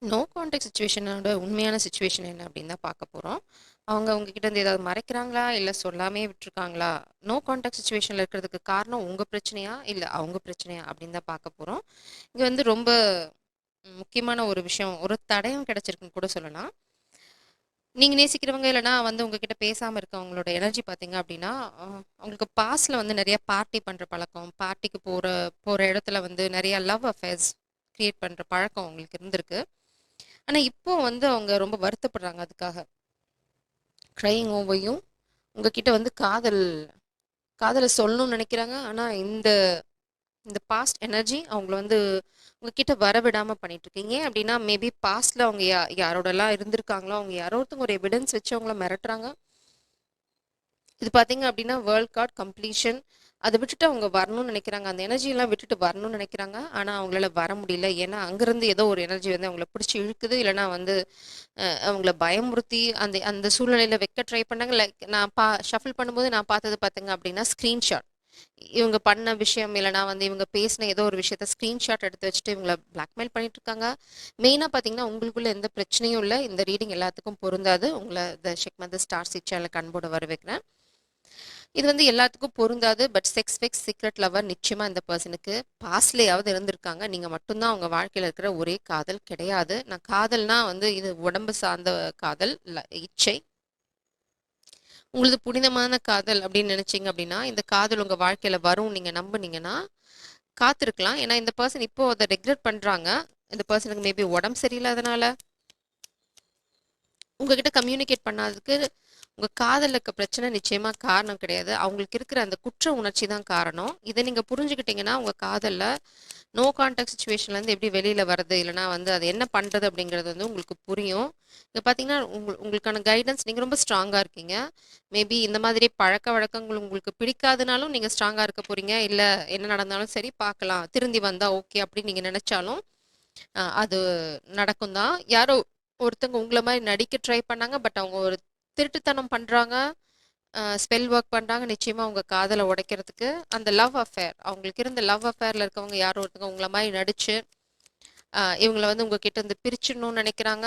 No contact சிச்சுவேஷனோட உண்மையான situation என்ன அப்படின்னு தான் பார்க்க போகிறோம். அவங்க உங்ககிட்ட இருந்து ஏதாவது மறைக்கிறாங்களா, இல்லை சொல்லாமே விட்டுருக்காங்களா? நோ கான்டாக்ட் சிச்சுவேஷனில் இருக்கிறதுக்கு காரணம் உங்கள் பிரச்சனையா, இல்லை அவங்க பிரச்சனையா அப்படின்னு தான் பார்க்க போகிறோம். இங்கே வந்து ரொம்ப முக்கியமான ஒரு விஷயம், ஒரு தடயம் கிடைச்சிருக்குன்னு கூட சொல்லலாம். நீங்கள் நேசிக்கிறவங்க இல்லைனா வந்து உங்ககிட்ட பேசாமல் இருக்கவங்களோட எனர்ஜி பார்த்தீங்க அப்படின்னா, அவங்களுக்கு பாஸ்டில் வந்து நிறைய பார்ட்டி பண்ணுற பழக்கம், பார்ட்டிக்கு போகிற இடத்துல வந்து நிறைய லவ் அஃபேர்ஸ் கிரியேட் பண்ணுற பழக்கம் அவங்களுக்கு இருந்திருக்கு. ஆனா இப்போ வந்து அவங்க ரொம்ப வருத்தப்படுறாங்க அதுக்காக. க்ரையிங் ஓவரையும் உங்ககிட்ட வந்து காதல சொல்லணும்னு நினைக்கிறாங்க. ஆனா இந்த இந்த பாஸ்ட் எனர்ஜி அவங்கள வந்து உங்ககிட்ட வரவிடாம பண்ணிட்டு இருக்கீங்க. ஏன் அப்படின்னா மேபி பாஸ்ட்ல அவங்க யாரோடலாம் இருந்திருக்காங்களோ, அவங்க யாரோ ஒருத்தவங்க ஒரு எவிடன்ஸ் வச்சு அவங்கள மிரட்டுறாங்க. இது பார்த்தீங்க அப்படின்னா வேர்ல்ட் கார்ட் கம்ப்ளீஷன். அதை விட்டுட்டு அவங்க வரணும்னு நினைக்கிறாங்க. அந்த எனர்ஜியெல்லாம் விட்டுட்டு வரணும்னு நினைக்கிறாங்க. ஆனால் அவங்களால வர முடியல. ஏன்னா அங்கேருந்து ஏதோ ஒரு எனர்ஜி வந்து அவங்கள பிடிச்சி இழுக்குது. இல்லைனா வந்து அவங்கள பயமுறுத்தி அந்த அந்த சூழ்நிலையில் வைக்க ட்ரை பண்ணாங்க. லைக் நான் ஷஃபில் பண்ணும்போது நான் பார்த்தது பார்த்தீங்க அப்படின்னா ஸ்க்ரீன்ஷாட். இவங்க பண்ண விஷயம் இல்லைனா வந்து இவங்க பேசின ஏதோ ஒரு விஷயத்த ஸ்க்ரீன்ஷாட் எடுத்து வச்சுட்டு இவங்கள பிளாக்மெயில் பண்ணிட்டு இருக்காங்க. மெயினாக பார்த்தீங்கன்னா உங்களுக்குள்ள எந்த பிரச்சனையும் இல்லை. இந்த ரீடிங் எல்லாத்துக்கும் பொருந்தாது. உங்களை த ஷெக்மத் ஸ்டார் சேனலை கண்போட வர வைக்கிறேன். இது வந்து எல்லாத்துக்கும் பொருந்தாது. But sex vex secret lover நிச்சயமா இந்த பர்சனுக்கு பாஸ்ட்லேயாவது இருந்திருக்காங்க. நீங்க மட்டும்தான் அவங்க வாழ்க்கையில இருக்கிற ஒரே காதல் கிடையாது. நான் காதல்னா வந்து இது உடம்பு சார்ந்த காதல், இச்சை. உங்களது புனிதமான காதல் அப்படின்னு நினைச்சீங்க அப்படின்னா, இந்த காதல் உங்க வாழ்க்கையில வரும் நீங்க நம்புனீங்கன்னா காத்திருக்கலாம். ஏன்னா இந்த பர்சன் இப்போ அதை ரெக்ரெட் பண்றாங்க. இந்த பர்சனுக்கு மேபி உடம்பு சரியில்லாதனால உங்ககிட்ட கம்யூனிகேட் பண்ணாததுக்கு உங்க காதல்ல இருக்க பிரச்சனை நிச்சயமா காரணம் கிடையாது. அவங்களுக்கு இருக்கிற அந்த குற்ற உணர்ச்சி தான் காரணம். இதை நீங்க புரிஞ்சுக்கிட்டீங்கன்னா உங்க காதல்ல நோ கான்டாக்ட் சுச்சுவேஷன்ல இருந்து எப்படி வெளியில வருது, இல்லைனா வந்து அது என்ன பண்றது அப்படிங்கிறது வந்து உங்களுக்கு புரியும். இங்க பாத்தீங்கன்னா உங்களுக்கான கைடன்ஸ், நீங்க ரொம்ப ஸ்ட்ராங்கா இருக்கீங்க. மேபி இந்த மாதிரி பழக்க வழக்கங்கள் உங்களுக்கு பிடிக்காதுனாலும் நீங்க ஸ்ட்ராங்கா இருக்க போறீங்க. இல்ல என்ன நடந்தாலும் சரி பார்க்கலாம், திருந்தி வந்தா ஓகே அப்படின்னு நீங்க நினைச்சாலும் அது நடக்கும் தான். யாரோ ஒருத்தங்க உங்கள மாரி நடிக்க ட்ரை பண்ணாங்க. பட் அவங்க ஒரு திருட்டுத்தனம் பண்றாங்க. ஸ்பெல் ஒர்க் பண்றாங்க. நிச்சயமா உங்க காதல உடைக்கிறதுக்கு. அந்த லவ் அஃபேர், அவங்களுக்கு இருந்த லவ் அஃபேர்ல இருக்கவங்க யாரோ ஒருத்தங்க உங்கள மாரி நடிச்சு, இவங்கள வந்து உங்ககிட்ட இருந்து பிரிச்சிடணும்னு நினைக்கிறாங்க.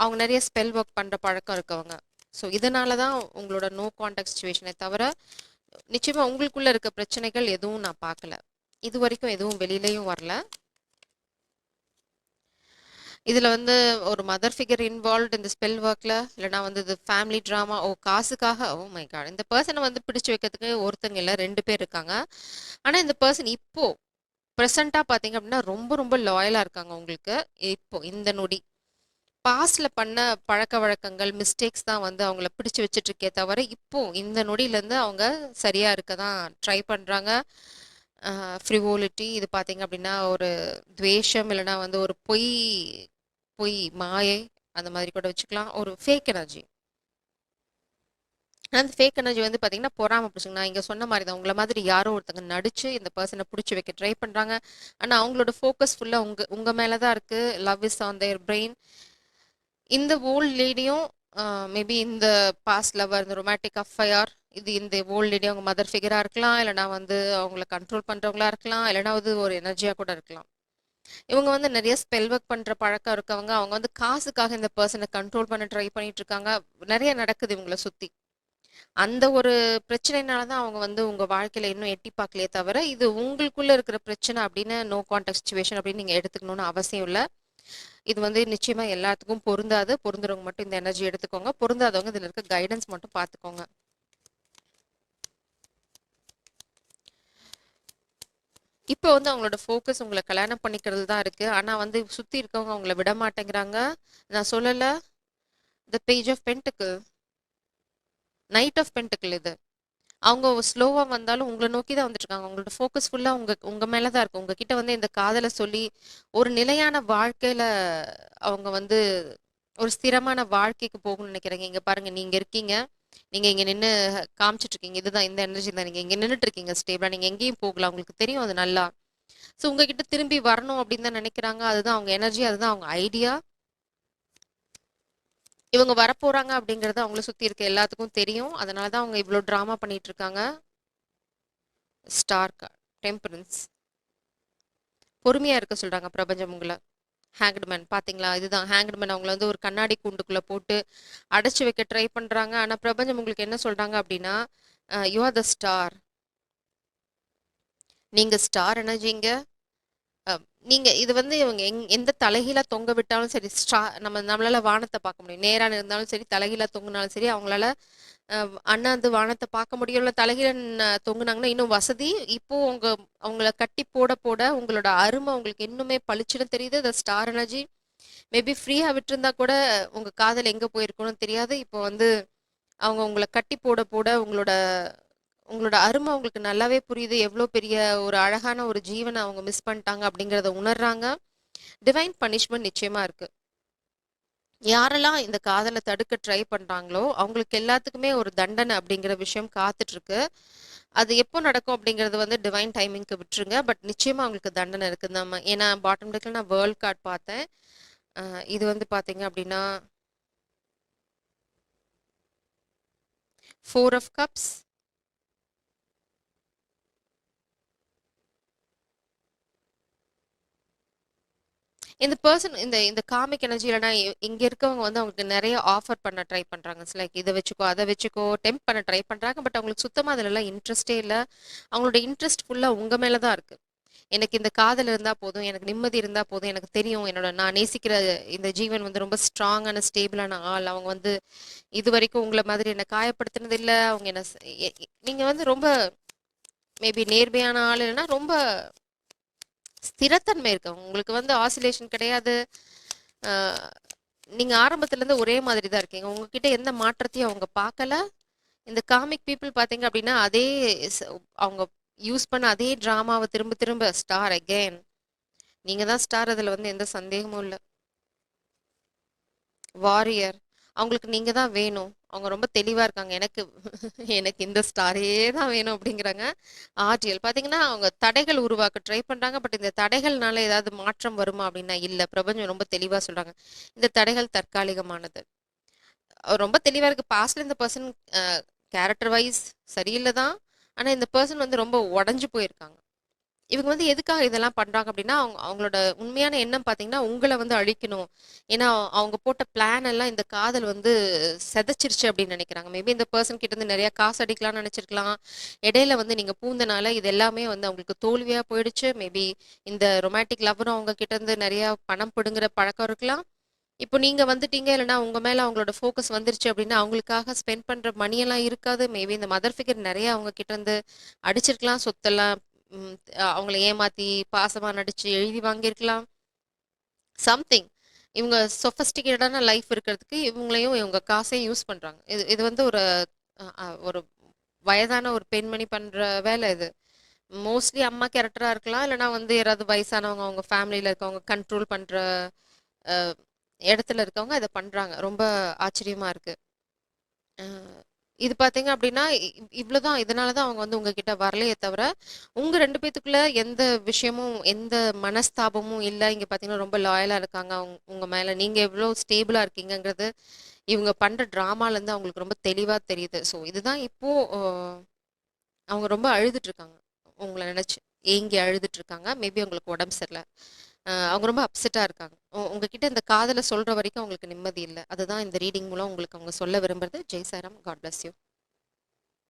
அவங்க நிறைய ஸ்பெல் ஒர்க் பண்ற பழக்கம் இருக்கவங்க. ஸோ இதனால தான் உங்களோட நோ கான்டாக்ட் சிச்சுவேஷனே தவிர, நிச்சயமா உங்களுக்குள்ள இருக்க பிரச்சனைகள் எதுவும் நான் பார்க்கல. இது வரைக்கும் எதுவும் வெளியிலயும் வரல. இதுல வந்து ஒரு மதர் ஃபிகர் இன்வால்வ்ட் இந்த ஸ்பெல் ஒர்க்ல, இல்லைனா வந்து இது ஃபேமிலி ட்ராமா, காசுக்காக. ஓ மை காட், இந்த பர்சனை வந்து பிடிச்சு வைக்கிறதுக்கு ஒருத்தங்க இல்லை 2 பேர் இருக்காங்க. ஆனா இந்த பர்சன் இப்போ ப்ரெசண்டா பார்த்தீங்க அப்படின்னா ரொம்ப ரொம்ப லாயலா இருக்காங்க உங்களுக்கு. இப்போ இந்த நொடி பாஸ்ட்ல பண்ண பழக்க வழக்கங்கள் மிஸ்டேக்ஸ் தான் வந்து அவங்கள பிடிச்சு வச்சுட்டு இருக்கே தவிர, இப்போ இந்த நொடியிலேருந்து அவங்க சரியா இருக்க தான் ட்ரை பண்றாங்க. ஃப்ரிவோலிட்டி இது பார்த்தீங்க அப்படின்னா ஒரு துவேஷம், இல்லைனா வந்து ஒரு பொய் பொய் மாயை, அந்த மாதிரி கூட வச்சுக்கலாம். ஒரு ஃபேக் எனர்ஜி. அந்த ஃபேக் எனர்ஜி வந்து பார்த்தீங்கன்னா பொறாம பிடிச்சுங்க. நான் இங்க சொன்ன மாதிரி தான், உங்கள மாதிரி யாரோ ஒருத்தங்க நடிச்சு இந்த பர்சனை பிடிச்சி வைக்க ட்ரை பண்றாங்க. ஆனா அவங்களோட ஃபோக்கஸ் ஃபுல்லா உங்க உங்க மேல தான் இருக்கு. Love is on their brain. இந்த ஓல்ட் லேடியும் மேபி இந்த பாஸ்ட் லவர், இந்த ரொமான்டிக் அஃபயர், இது இந்த ஓல்ட் லேடி அவங்க மதர் ஃபிகரா இருக்கலாம், இல்லைனா வந்து அவங்கள கண்ட்ரோல் பண்றவங்களா இருக்கலாம், இல்லைனா வந்து ஒரு எனர்ஜியா கூட இருக்கலாம். இவங்க வந்து நிறைய ஸ்பெல் ஒர்க் பண்ற பழக்கம் இருக்கவங்க. அவங்க வந்து காசுக்காக இந்த பர்சனை கண்ட்ரோல் பண்ண ட்ரை பண்ணிட்டு இருக்காங்க. நிறைய நடக்குது இவங்கள சுத்தி. அந்த ஒரு பிரச்சனைனால தான் அவங்க வந்து உங்க வாழ்க்கையில இன்னும் எட்டி பார்க்கலையே தவிர, இது உங்களுக்குள்ள இருக்கிற பிரச்சனை அப்படின்னு நோ கான்டாக்ட் சிச்சுவேஷன் அப்படின்னு நீங்க எடுத்துக்கணும்னு அவசியம் இல்லை. இது வந்து நிச்சயமா எல்லாத்துக்கும் பொருந்தாது. பொருந்துறவங்க மட்டும் இந்த எனர்ஜி எடுத்துக்கோங்க. பொருந்தாதவங்க இதுல இருக்க கைடன்ஸ் மட்டும் பார்த்துக்கோங்க. இப்போ வந்து அவங்களோட ஃபோக்கஸ் உங்களை கல்யாணம் பண்ணிக்கிறது தான் இருக்கு. ஆனா வந்து சுத்தி இருக்கவங்க அவங்கள விட மாட்டேங்கிறாங்க. நான் சொல்லல, the page of pentacle, knight of pentacle இது. அவங்க ஸ்லோவா வந்தாலும் உங்கள நோக்கி தான் வந்துட்டுருக்காங்க. உங்களோட ஃபோக்கஸ் ஃபுல்லா உங்க உங்க மேல தான் இருக்கு. உங்ககிட்ட வந்து இந்த காதல சொல்லி, ஒரு நிலையான வாழ்க்கையில அவங்க வந்து ஒரு ஸ்திரமான வாழ்க்கைக்கு போகணும்னு நினைக்கிறாங்க. இங்க பாருங்க, நீங்க இருக்கீங்க. நீங்க இங்க நின்னு காமிச்சிட்டு இருக்கீங்க. இதுதான் இந்த எனர்ஜி தான். நீங்க இங்க நின்னுட்டு இருக்கீங்க ஸ்டேபிளா. நீங்க எங்கேயும் போகல. உங்களுக்கு தெரியும் அது நல்லா. ஸோ உங்ககிட்ட திரும்பி வரணும் அப்படின்னு தான் நினைக்கிறாங்க. அதுதான் அவங்க எனர்ஜி. அதுதான் அவங்க ஐடியா. இவங்க வரப்போறாங்க அப்படிங்கிறது அவங்கள சுத்தி இருக்க எல்லாத்துக்கும் தெரியும். அதனால தான் அவங்க இவ்ளோ ட்ராமா பண்ணிட்டு இருக்காங்க. Star card, temperance. பொறுமையா இருக்க சொல்றாங்க பிரபஞ்சம் உங்கள. ஹேங்க்டு மேன் பார்த்தீங்களா? இதுதான் ஹேங்க்டு மேன். அவங்கள வந்து ஒரு கண்ணாடி கூண்டுக்குள்ள போட்டு அடைச்சு வைக்க ட்ரை பண்றாங்க. ஆனா பிரபஞ்சம் உங்களுக்கு என்ன சொல்றாங்க அப்படின்னா, யூ ஆர் த ஸ்டார். நீங்க ஸ்டார் எனர்ஜிங்க. அ நீங்க இது வந்து இவங்க எந்த தலைகீழா தொங்க விட்டாலும் சரி, நம்மளால வானத்த பார்க்க முடியும். நேரா இருந்தாலும் சரி, தலைகீழா தொங்குனாலும் சரி, அவங்களால அண்ணாந்து வானத்த பார்க்க முடியும். இல்ல தலைகீழ தொங்குனாங்கன்னா இன்னும் வசதி. இப்போ அவங்கள கட்டி போட போட உங்களோட அருமை உங்களுக்கு இன்னுமே பளிச்சுன்னு தெரியுது. அந்த ஸ்டார் எனர்ஜி மேபி ஃப்ரீயா விட்டிருந்தா கூட உங்க காதல் எங்க போயிருக்கும்னு தெரியாது. இப்போ வந்து அவங்க உங்கள கட்டி போட போட உங்களோட உங்களோட அருமை உங்களுக்கு நல்லாவே புரியுது. எவ்வளோ பெரிய ஒரு அழகான ஒரு ஜீவன அவங்க மிஸ் பண்ணிட்டாங்க அப்படிங்கிறத உணர்றாங்க. டிவைன் பனிஷ்மென்ட் நிச்சயமா இருக்கு. யாரெல்லாம் இந்த காதல தடுக்க ட்ரை பண்றாங்களோ, அவங்களுக்கு எல்லாத்துக்குமே ஒரு தண்டனை அப்படிங்கிற விஷயம் காத்துட்டு இருக்கு. அது எப்போ நடக்கும் அப்படிங்கிறது வந்து டிவைன் டைமிங்க்கு விட்டுருங்க. பட் நிச்சயமா அவங்களுக்கு தண்டனை இருக்கு. ஏன்னா பாட்டம் டெக்ல நான் வேர்ல்ட் கார்ட் பார்த்தேன். அ இது வந்து பார்த்தீங்க அப்படின்னா 4 ஆஃப் கப்ஸ். இந்த பெர்சன் இந்த இந்த காமிக் எனர்ஜி இல்லைனா இங்க இருக்கவங்க வந்து அவங்களுக்கு நிறைய ஆஃபர் பண்ண ட்ரை பண்றாங்க. லைக் இதை வச்சுக்கோ அதை வச்சுக்கோ டெம்ப் பண்ண ட்ரை பண்றாங்க. பட் அவங்களுக்கு சுத்தமா அதுலலாம் இன்ட்ரெஸ்டே இல்லை. அவங்களோட இன்ட்ரெஸ்ட் ஃபுல்லா உங்க மேல தான் இருக்கு. எனக்கு இந்த காதல் இருந்தா போதும், எனக்கு நிம்மதி இருந்தா போதும், எனக்கு தெரியும் நான் நேசிக்கிற இந்த ஜீவன் வந்து ரொம்ப ஸ்ட்ராங்கான ஸ்டேபிளான ஆள். அவங்க வந்து இது வரைக்கும் உங்களை மாதிரி என்ன காயப்படுத்தினது இல்லை. அவங்க என்ன நீங்க வந்து ரொம்ப மேபி நேர்மையான ஆள் இல்லைன்னா ரொம்ப ஸ்திரத்தன்மை இருக்கு. உங்களுக்கு வந்து ஆசிலேஷன் கிடையாது. அஹ் நீங்க ஆரம்பத்துல இருந்து ஒரே மாதிரி தான் இருக்கீங்க. உங்ககிட்ட எந்த மாற்றத்தையும் அவங்க பார்க்கல. இந்த காமிக் பீப்புள் பாத்தீங்க அப்படின்னா அதே ஸ்- அவங்க யூஸ் பண்ண அதே டிராமாவை திரும்ப திரும்ப ஸ்டார் அகைன். நீங்க தான் ஸ்டார், அதுல வந்து எந்த சந்தேகமும் இல்ல. வாரியர். அவங்களுக்கு நீங்க தான் வேணும். அவங்க ரொம்ப தெளிவா இருக்காங்க. எனக்கு எனக்கு இந்த ஸ்டாரே தான் வேணும் அப்படிங்கிறாங்க. ஆர்டிஎல் பாத்தீங்கன்னா அவங்க தடைகள் உருவாக்க ட்ரை பண்றாங்க. பட் இந்த தடைகள்னால ஏதாவது மாற்றம் வருமா அப்படின்னா இல்ல. பிரபஞ்சம் ரொம்ப தெளிவா சொல்றாங்க. இந்த தடைகள் தற்காலிகமானது. ரொம்ப தெளிவா இருக்கு. பாஸ்ட்ல இந்த பர்சன் கேரக்டர் வைஸ் சரியில்லை தான். ஆனா இந்த பர்சன் வந்து ரொம்ப உடைஞ்சு போயிருக்காங்க. இவங்க வந்து எதுக்காக இதெல்லாம் பண்றாங்க அப்படின்னா அவங்களோட உண்மையான எண்ணம் பாத்தீங்கன்னா உங்களை வந்து அழிக்கணும். ஏன்னா அவங்க போட்ட பிளான் எல்லாம் இந்த காதல் வந்து செதைச்சிருச்சு அப்படின்னு நினைக்கிறாங்க. மேபி இந்த பர்சன் கிட்ட இருந்து நிறைய காசு அடிக்கலாம்னு நினைச்சிருக்கலாம். இடையில வந்து நீங்க பூந்தனால இது எல்லாமே வந்து அவங்களுக்கு தோல்வியா போயிடுச்சு. மேபி இந்த ரொமான்டிக் லவரும் அவங்க கிட்ட இருந்து நிறைய பணம் பிடுங்குற பழக்கம் இருக்கலாம். இப்போ நீங்க வந்துட்டீங்க இல்லைன்னா உங்க மேல அவங்களோட ஃபோக்கஸ் வந்துருச்சு அப்படின்னா அவங்களுக்காக ஸ்பெண்ட் பண்ற மணி எல்லாம் இருக்காது. மேபி இந்த மதர் ஃபிகர் நிறைய அவங்க கிட்ட இருந்து அடிச்சிருக்கலாம். சொத்தெல்லாம் ம், அவங்கள ஏமாத்தி பாசமா நடிச்சு எழுதி வாங்கியிருக்கலாம். சம்திங் இவங்க சொஃபஸ்டிகேட்டடான லைஃப் இருக்கிறதுக்கு இவங்களையும் இவங்க காசையும் யூஸ் பண்றாங்க. இது வந்து ஒரு வயதான ஒரு பெண்மணி பண்ற வேலை இது. மோஸ்ட்லி அம்மா கேரக்டரா இருக்கலாம். இல்லைன்னா வந்து யாராவது வயசானவங்க அவங்க ஃபேமிலியில இருக்கவங்க கண்ட்ரோல் பண்ற அஹ், இடத்துல இருக்கவங்க இதை பண்றாங்க. ரொம்ப ஆச்சரியமா இருக்கு. அஹ், இது பார்த்தீங்க அப்படின்னா இவ்வளவுதான். இதனால தான் அவங்க வந்து உங்ககிட்ட வரலையே தவிர உங்க 2 பேத்துக்குள்ள எந்த விஷயமும் எந்த மனஸ்தாபமும் இல்ல. இங்க பார்த்தீங்கன்னா ரொம்ப லாயலா இருக்காங்க. உங்க மேல நீங்க எவ்வளவு ஸ்டேபிளா இருக்கீங்கங்கிறது இவங்க பண்ற டிராமால இருந்து அவங்களுக்கு ரொம்ப தெளிவா தெரியுது. ஸோ இதுதான் இப்போ அவங்க ரொம்ப அழுதுட்டு இருக்காங்க. உங்கள நினைச்சு ஏங்கி அழுதுட்டு இருக்காங்க. மேபி அவங்களுக்கு உடம்பு சரியில்ல. அவங்க ரொம்ப அப்செட்டா இருக்காங்க. உங்ககிட்ட இந்த காதல சொல்ற வரைக்கும் அவங்களுக்கு நிம்மதி இல்ல. அதுதான் இந்த ரீடிங் மூலம் உங்களுக்கு அவங்க சொல்ல விரும்புறது. Jai Sairam. God bless you.